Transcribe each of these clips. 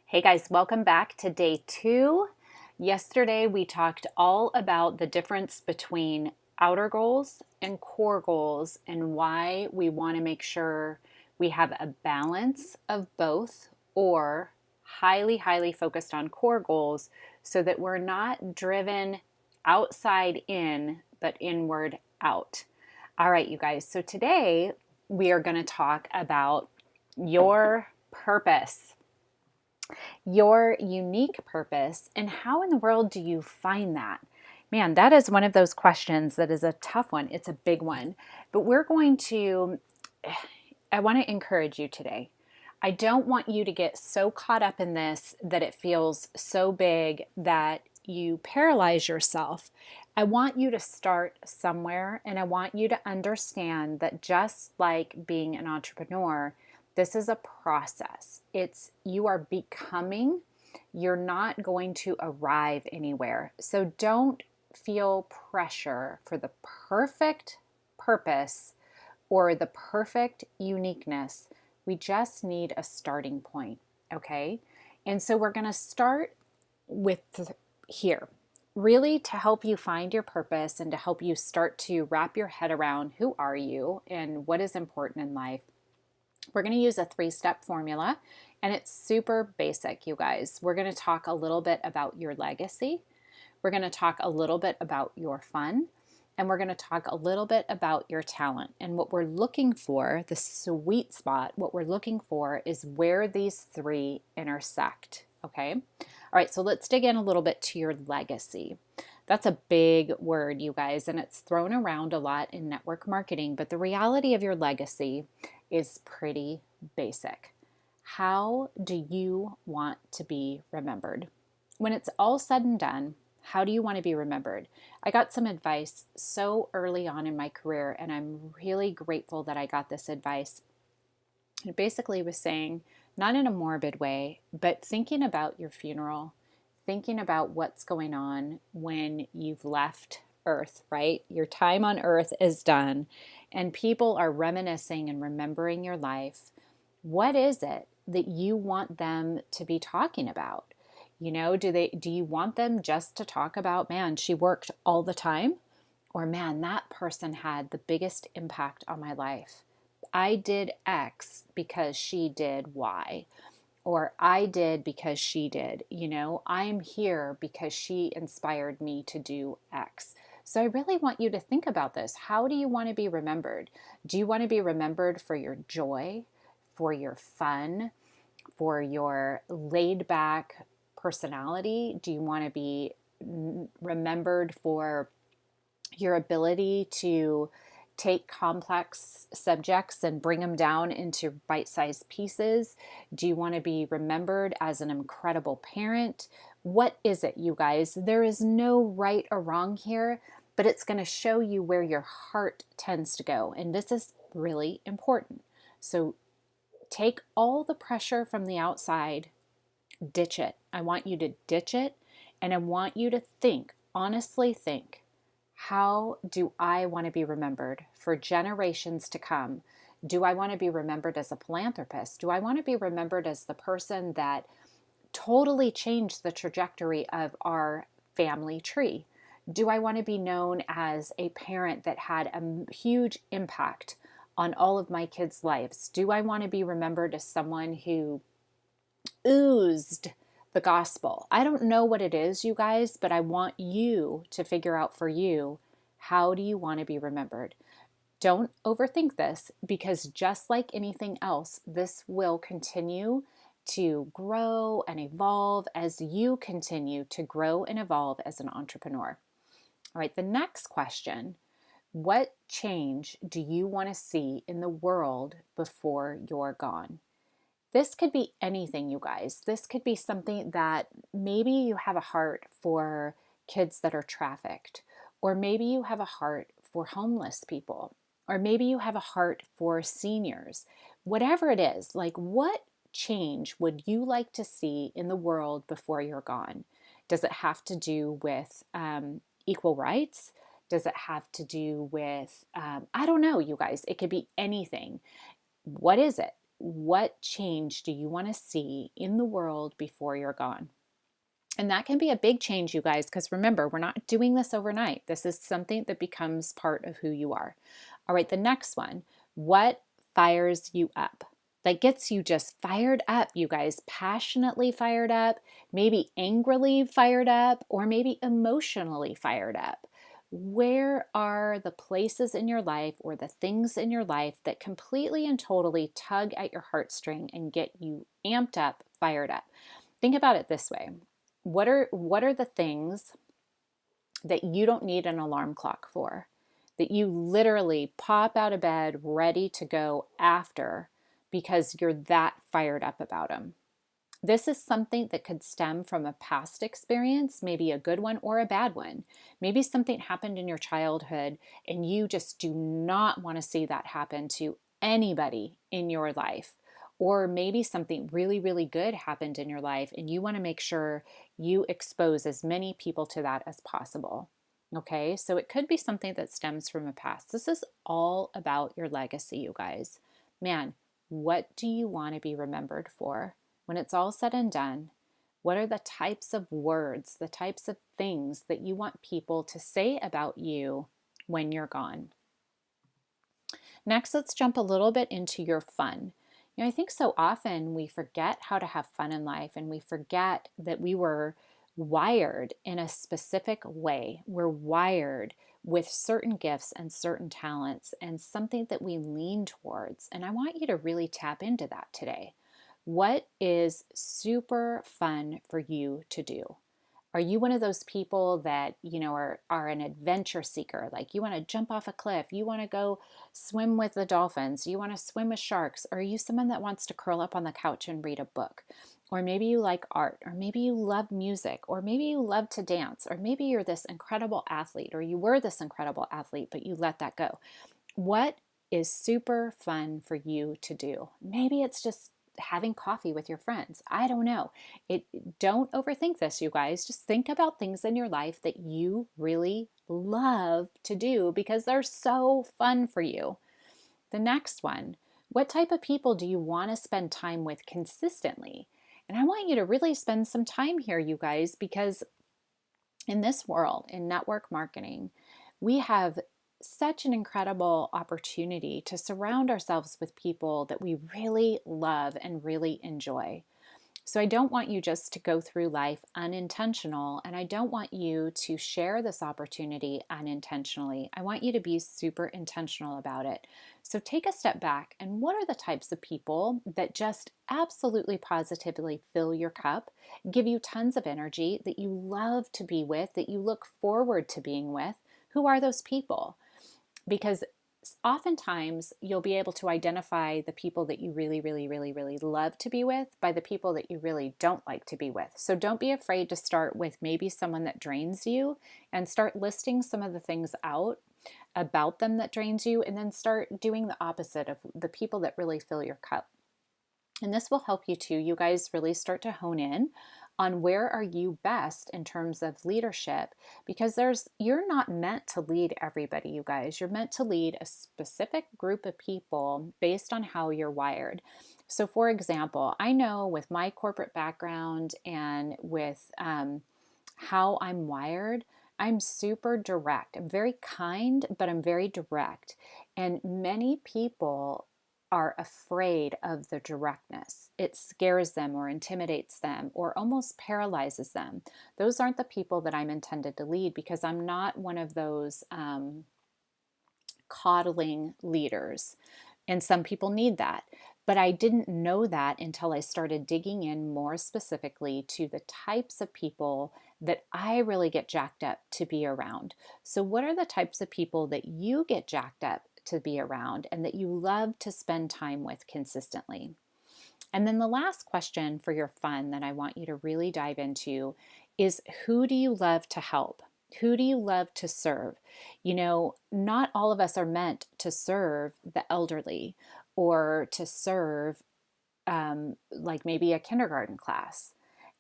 Hey guys, welcome back to day 2. Yesterday we talked all about the difference between outer goals and core goals and why we want to make sure we have a balance of both or highly focused on core goals so that we're not driven outside in but inward out. All right, you guys. So today we are going to talk about your purpose, your unique purpose, and how in the world do you find that? Man, that is one of those questions that is a tough one. It's a big one. But I want to encourage you today. I don't want you to get so caught up in this that it feels so big that you paralyze yourself. I want you to start somewhere, and I want you to understand that just like being an entrepreneur, this is a process. You are becoming, you're not going to arrive anywhere. So don't feel pressure for the perfect purpose or the perfect uniqueness. We just need a starting point, okay? And so we're going to start with here, really to help you find your purpose and to help you start to wrap your head around who are you and what is important in life. We're going to use a 3-step formula, and it's super basic, you guys. We're going to talk a little bit about your legacy. We're going to talk a little bit about your fun, and we're going to talk a little bit about your talent. And what we're looking for, the sweet spot, what we're looking for is where these 3 intersect, okay? All right, so let's dig in a little bit to your legacy. That's a big word, you guys, and it's thrown around a lot in network marketing, but the reality of your legacy is pretty basic. How do you want to be remembered? When it's all said and done, how do you want to be remembered? I got some advice so early on in my career, and I'm really grateful that I got this advice. It basically was saying, not in a morbid way, but thinking about your funeral, thinking about what's going on when you've left Earth, right? Your time on Earth is done, and people are reminiscing and remembering your life. What is it that you want them to be talking about? You know, do you want them just to talk about, man, she worked all the time? Or man, that person had the biggest impact on my life. I did X because she did Y. Or I did because she did. You know, I'm here because she inspired me to do X. So I really want you to think about this. How do you want to be remembered? Do you want to be remembered for your joy, for your fun, for your laid back personality? Do you want to be remembered for your ability to take complex subjects and bring them down into bite-sized pieces? Do you want to be remembered as an incredible parent? What is it, you guys? There is no right or wrong here, but it's going to show you where your heart tends to go. And this is really important. So take all the pressure from the outside, ditch it. I want you to ditch it, and I want you to think, honestly think, how do I want to be remembered for generations to come? Do I want to be remembered as a philanthropist? Do I want to be remembered as the person that totally changed the trajectory of our family tree? Do I want to be known as a parent that had a huge impact on all of my kids' lives? Do I want to be remembered as someone who oozed the gospel? I don't know what it is, you guys, but I want you to figure out for you, how do you want to be remembered? Don't overthink this, because just like anything else, this will continue to grow and evolve as you continue to grow and evolve as an entrepreneur. All right, the next question: what change do you want to see in the world before you're gone? This could be anything, you guys. This could be something that maybe you have a heart for kids that are trafficked, or maybe you have a heart for homeless people, or maybe you have a heart for seniors. Whatever it is, like, what change would you like to see in the world before you're gone? Does it have to do with equal rights? Does it have to do with, I don't know, you guys, it could be anything. What is it? what change do you want to see in the world before you're gone? And that can be a big change, you guys, because remember, we're not doing this overnight. This is something that becomes part of who you are. All right, the next one, what fires you up? That gets you just fired up, you guys, passionately fired up, maybe angrily fired up, or maybe emotionally fired up. Where are the places in your life or the things in your life that completely and totally tug at your heartstring and get you amped up, fired up? Think about it this way. What are the things that you don't need an alarm clock for? That you literally pop out of bed ready to go after because you're that fired up about them. This is something that could stem from a past experience, maybe a good one or a bad one. Maybe something happened in your childhood and you just do not want to see that happen to anybody in your life. Or maybe something really, really good happened in your life and you want to make sure you expose as many people to that as possible. Okay, so it could be something that stems from a past. This is all about your legacy, you guys. Man, what do you want to be remembered for? When it's all said and done, what are the types of words, the types of things that you want people to say about you when you're gone? Next, let's jump a little bit into your fun. I think so often we forget how to have fun in life and we forget that we were wired in a specific way. We're wired with certain gifts and certain talents and something that we lean towards. And I want you to really tap into that today. What is super fun for you to do? Are you one of those people that, are an adventure seeker? Like you want to jump off a cliff, you want to go swim with the dolphins, you want to swim with sharks? Or are you someone that wants to curl up on the couch and read a book? Or maybe you like art, or maybe you love music, or maybe you love to dance, or maybe you're this incredible athlete, or you were this incredible athlete, but you let that go. What is super fun for you to do? Maybe it's just having coffee with your friends. I don't know. Don't overthink this, you guys. Just think about things in your life that you really love to do because they're so fun for you. The next one, what type of people do you want to spend time with consistently? And I want you to really spend some time here, you guys, because in this world, in network marketing, we have such an incredible opportunity to surround ourselves with people that we really love and really enjoy. So I don't want you just to go through life unintentional, and I don't want you to share this opportunity unintentionally. I want you to be super intentional about it. So take a step back, and what are the types of people that just absolutely positively fill your cup, give you tons of energy, that you love to be with, that you look forward to being with? Who are those people? Because oftentimes you'll be able to identify the people that you really, really, really, really love to be with by the people that you really don't like to be with. So don't be afraid to start with maybe someone that drains you and start listing some of the things out about them that drains you, and then start doing the opposite of the people that really fill your cup. And this will help you too. You guys really start to hone in on where are you best in terms of leadership, because you're not meant to lead everybody, you guys. You're meant to lead a specific group of people based on how you're wired. So for example, I know with my corporate background and with how I'm wired, I'm super direct. I'm very kind, but I'm very direct. And many people are afraid of the directness. It scares them or intimidates them or almost paralyzes them. Those aren't the people that I'm intended to lead, because I'm not one of those coddling leaders. And some people need that. But I didn't know that until I started digging in more specifically to the types of people that I really get jacked up to be around. So, what are the types of people that you get jacked up to be around and that you love to spend time with consistently? And then the last question for your fun that I want you to really dive into is, who do you love to help? Who do you love to serve? Not all of us are meant to serve the elderly or to serve like maybe a kindergarten class.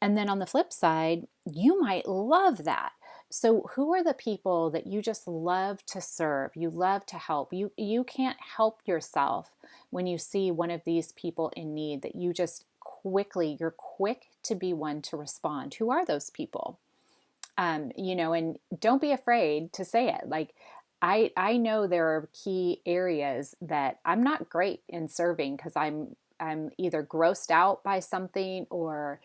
And then on the flip side, you might love that. So who are the people that you just love to serve? You love to help. You can't help yourself when you see one of these people in need that you just you're quick to be one to respond. Who are those people? And don't be afraid to say it. Like, I know there are key areas that I'm not great in serving because I'm either grossed out by something, or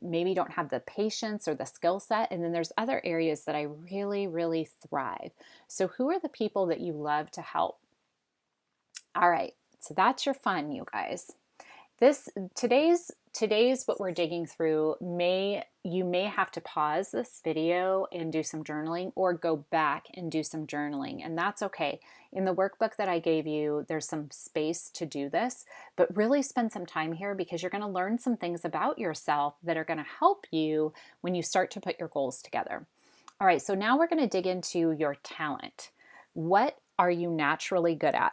maybe don't have the patience or the skill set. And then there's other areas that I really, really thrive. So who are the people that you love to help? All right. So that's your fun, you guys. Today's what we're digging through. You may have to pause this video and do some journaling, or go back and do some journaling, and that's okay. In the workbook that I gave you, there's some space to do this, but really spend some time here, because you're going to learn some things about yourself that are going to help you when you start to put your goals together. All right, so now we're going to dig into your talent. What are you naturally good at?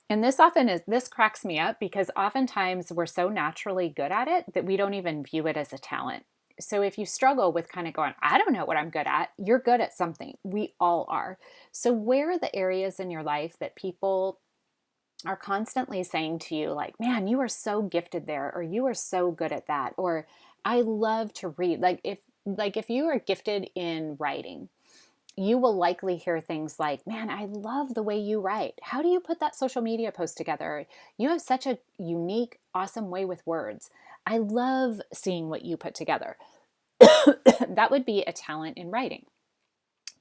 And this cracks me up, because oftentimes we're so naturally good at it that we don't even view it as a talent. So if you struggle with kind of going, I don't know what I'm good at, you're good at something. We all are. So where are the areas in your life that people are constantly saying to you, like, man, you are so gifted there, or you are so good at that, or I love to read. Like if you are gifted in writing, you will likely hear things like, man, I love the way you write. How do you put that social media post together? You have such a unique, awesome way with words. I love seeing what you put together. That would be a talent in writing.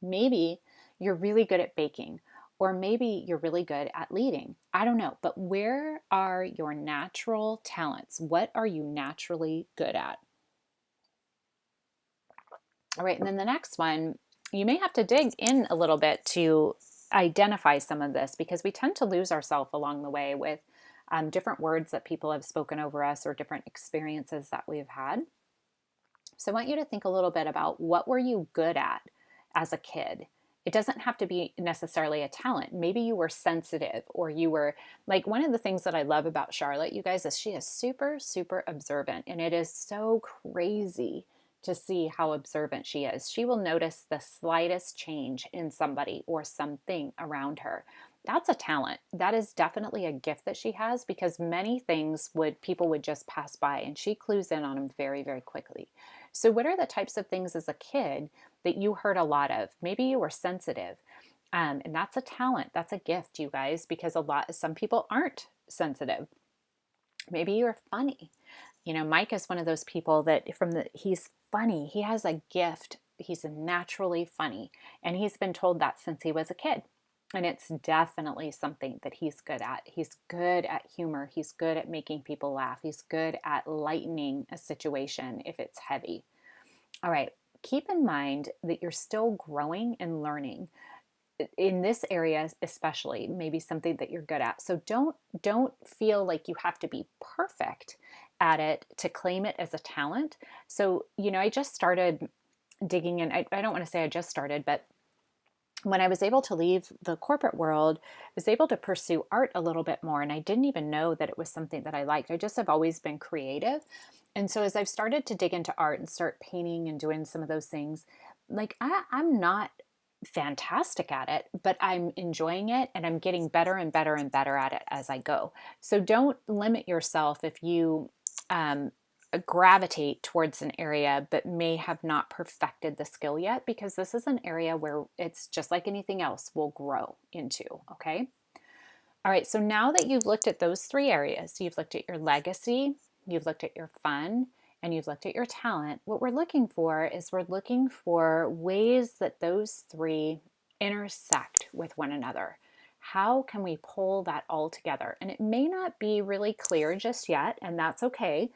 Maybe you're really good at baking, or maybe you're really good at leading. I don't know, but where are your natural talents? What are you naturally good at? All right, and then the next one, you may have to dig in a little bit to identify some of this, because we tend to lose ourselves along the way with different words that people have spoken over us, or different experiences that we've had. So I want you to think a little bit about, what were you good at as a kid? It doesn't have to be necessarily a talent. Maybe you were sensitive, or you were like, one of the things that I love about Charlotte, you guys, is she is super, super observant. And it is so crazy to see how observant she is. She will notice the slightest change in somebody or something around her. That's a talent. That is definitely a gift that she has, because many things people would just pass by, and she clues in on them very, very quickly. So what are the types of things as a kid that you heard a lot of? Maybe you were sensitive. And that's a talent. That's a gift, you guys, because some people aren't sensitive. Maybe you're funny. Mike is one of those people that he's funny. He has a gift. He's naturally funny. And he's been told that since he was a kid. And it's definitely something that he's good at. He's good at humor. He's good at making people laugh. He's good at lightening a situation if it's heavy. All right. Keep in mind that you're still growing and learning in this area, especially maybe something that you're good at. So don't feel like you have to be perfect at it to claim it as a talent. So, I just started digging in. I don't want to say I just started, but when I was able to leave the corporate world, I was able to pursue art a little bit more. And I didn't even know that it was something that I liked. I just have always been creative. And so as I've started to dig into art and start painting and doing some of those things, like I'm not fantastic at it, but I'm enjoying it, and I'm getting better and better and better at it as I go. So don't limit yourself if you gravitate towards an area but may have not perfected the skill yet, because this is an area where it's just like anything else, will grow into. Okay. All right. So now that you've looked at those three areas, you've looked at your legacy, you've looked at your fun, and you've looked at your talent, what we're looking for ways that those three intersect with one another. How can we pull that all together? And it may not be really clear just yet, and that's okay,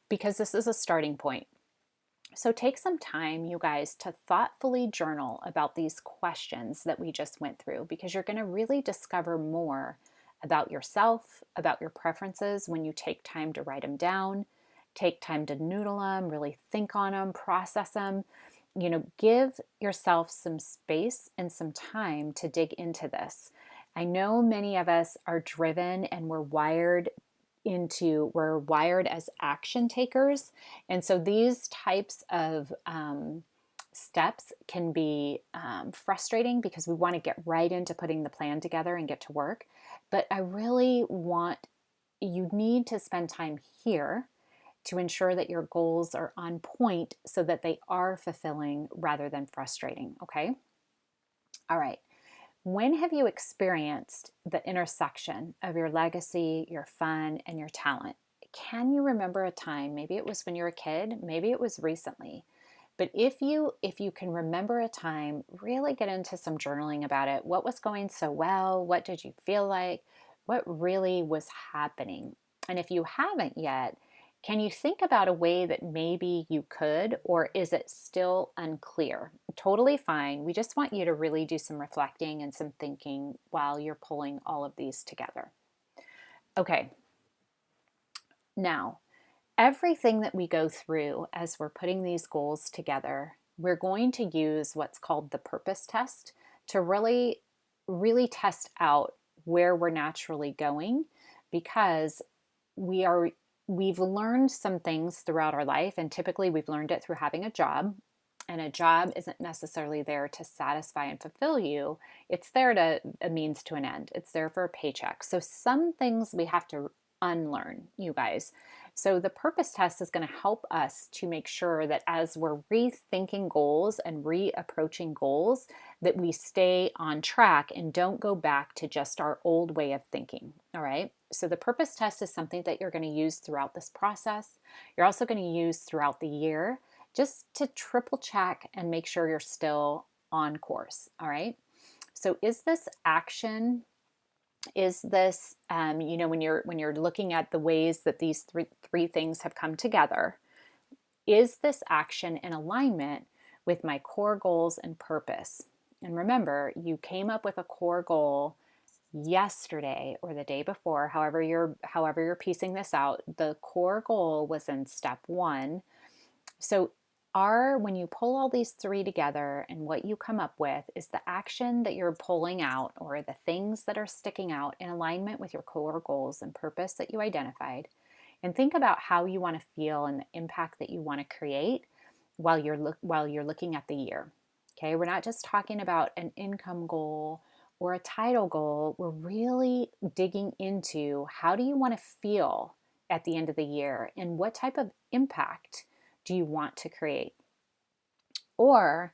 because this is a starting point. So take some time, you guys, to thoughtfully journal about these questions that we just went through, because you're going to really discover more about yourself, about your preferences, when you take time to write them down, take time to noodle them, really think on them, process them. Give yourself some space and some time to dig into this. I know many of us are driven, and we're wired as action takers. And so these types of steps can be frustrating because we want to get right into putting the plan together and get to work. But I really want you need to spend time here to ensure that your goals are on point so that they are fulfilling rather than frustrating. Okay. All right. When have you experienced the intersection of your legacy, your fun, and your talent? Can you remember a time, maybe it was when you were a kid, maybe it was recently, but if you can remember a time, really get into some journaling about it. What was going so well? What did you feel like? What really was happening? And if you haven't yet, can you think about a way that maybe you could, or is it still unclear? Totally fine. We just want you to really do some reflecting and some thinking while you're pulling all of these together. Okay, now, everything that we go through as we're putting these goals together, we're going to use what's called the purpose test to really test out where we're naturally going, because we are we've learned some things throughout our life, and typically we've learned it through having a job, and a job isn't necessarily there to satisfy and fulfill you. It's there to a means to an end. It's there for a paycheck. So some things we have to unlearn, you guys. So the purpose test is going to help us to make sure that as we're rethinking goals and reapproaching goals, that we stay on track and don't go back to just our old way of thinking. All right. So the purpose test is something that you're going to use throughout this process. You're also going to use throughout the year just to triple check and make sure you're still on course. All right. So is this action, is this when you're looking at the ways that these three things have come together, is this action in alignment with my core goals and purpose? And remember, you came up with a core goal yesterday or the day before, however you're piecing this out. The core goal was in step 1. So when you pull all these three together, and what you come up with is the action that you're pulling out, or the things that are sticking out in alignment with your core goals and purpose that you identified. And think about how you want to feel and the impact that you want to create while you're looking at the year. Okay, we're not just talking about an income goal or a title goal. We're really digging into how do you want to feel at the end of the year, and what type of impact do you want to create? Or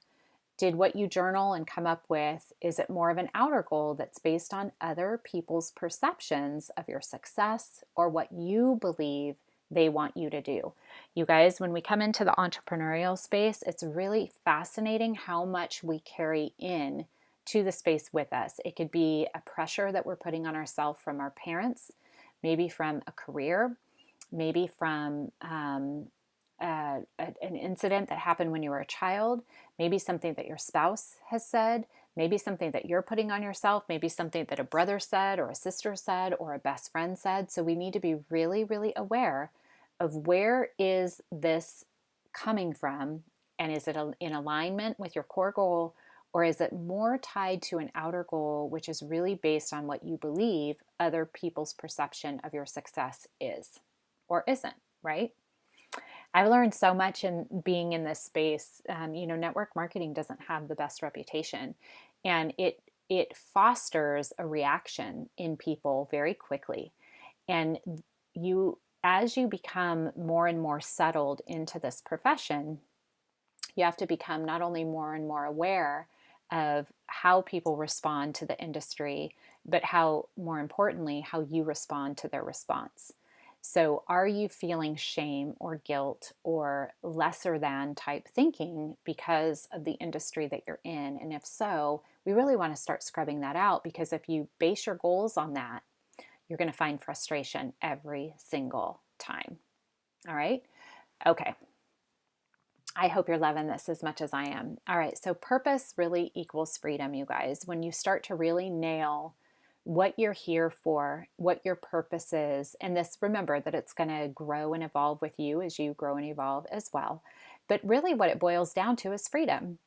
did what you journal and come up with, is it more of an outer goal that's based on other people's perceptions of your success or what you believe they want you to do? You guys, when we come into the entrepreneurial space, it's really fascinating how much we carry in to the space with us. It could be a pressure that we're putting on ourselves from our parents, maybe from a career, maybe from an incident that happened when you were a child, maybe something that your spouse has said, maybe something that you're putting on yourself, maybe something that a brother said or a sister said or a best friend said. So we need to be really, really aware of where is this coming from, and is it in alignment with your core goal, or is it more tied to an outer goal, which is really based on what you believe other people's perception of your success is or isn't, right? I've learned so much in being in this space. Network marketing doesn't have the best reputation, and it fosters a reaction in people very quickly. And as you become more and more settled into this profession, you have to become not only more and more aware of how people respond to the industry, but more importantly, how you respond to their response. So, are you feeling shame or guilt or lesser than type thinking because of the industry that you're in? And if so, we really want to start scrubbing that out, because if you base your goals on that, you're going to find frustration every single time. All right? Okay. I hope you're loving this as much as I am. All right. So, purpose really equals freedom, you guys. When you start to really nail what you're here for, what your purpose is. And this, remember that it's going to grow and evolve with you as you grow and evolve as well. But really what it boils down to is freedom.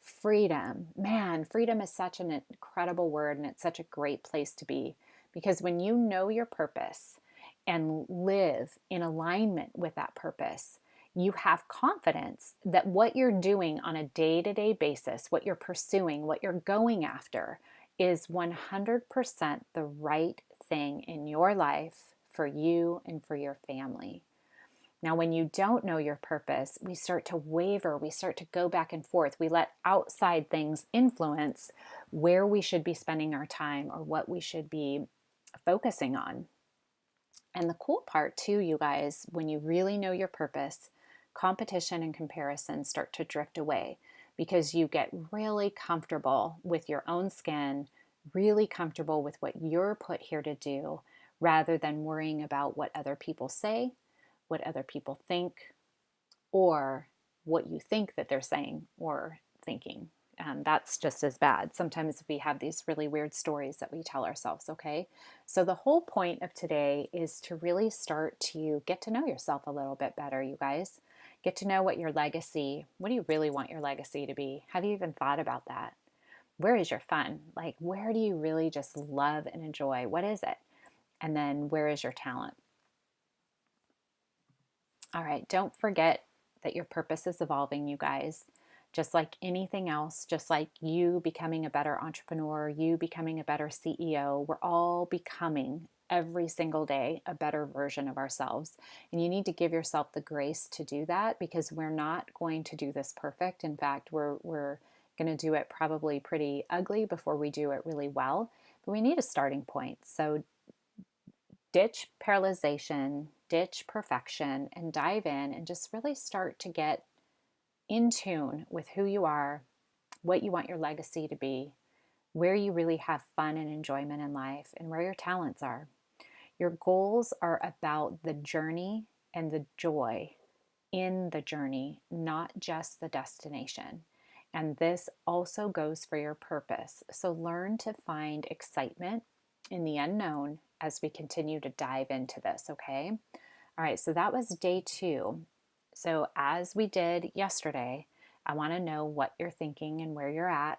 Freedom. Man, freedom is such an incredible word, and it's such a great place to be, because when you know your purpose and live in alignment with that purpose, You have confidence that what you're doing on a day-to-day basis, what you're pursuing, what you're going after, is 100% the right thing in your life for you and for your family. Now, when you don't know your purpose, we start to waver, we start to go back and forth. We let outside things influence where we should be spending our time or what we should be focusing on. And the cool part, too, you guys, when you really know your purpose, competition and comparison start to drift away because you get really comfortable with your own skin, really comfortable with what you're put here to do, rather than worrying about what other people say, what other people think, or what you think that they're saying or thinking. That's just as bad. Sometimes we have these really weird stories that we tell ourselves, okay? So, the whole point of today is to really start to get to know yourself a little bit better, you guys. Get to know what your legacy, what do you really want your legacy to be? Have you even thought about that? Where is your fun? Like, where do you really just love and enjoy? What is it? And then, where is your talent? All right, don't forget that your purpose is evolving, you guys. Just like anything else, just like you becoming a better entrepreneur, you becoming a better CEO, we're all becoming every single day a better version of ourselves. And you need to give yourself the grace to do that because we're not going to do this perfect. In fact, we're going to do it probably pretty ugly before we do it really well. But we need a starting point. So ditch paralyzation, ditch perfection, and dive in and just really start to get in tune with who you are, what you want your legacy to be, where you really have fun and enjoyment in life, and where your talents are. Your goals are about the journey and the joy in the journey, not just the destination. And this also goes for your purpose. So learn to find excitement in the unknown as we continue to dive into this, okay? All right, so that was day 2. So, as we did yesterday, I want to know what you're thinking and where you're at.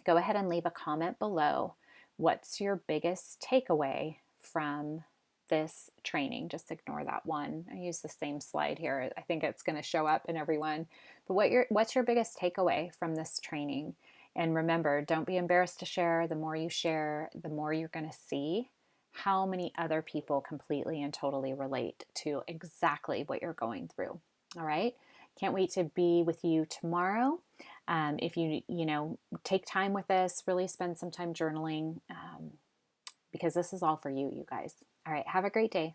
Go ahead and leave a comment below. What's your biggest takeaway from this training? Just ignore that one. I use the same slide here. I think it's going to show up in everyone. But what's your biggest takeaway from this training? And remember, don't be embarrassed to share. The more you share, the more you're going to see how many other people completely and totally relate to exactly what you're going through. All right. Can't wait to be with you tomorrow. If you take time with this, really spend some time journaling because this is all for you, you guys. All right. Have a great day.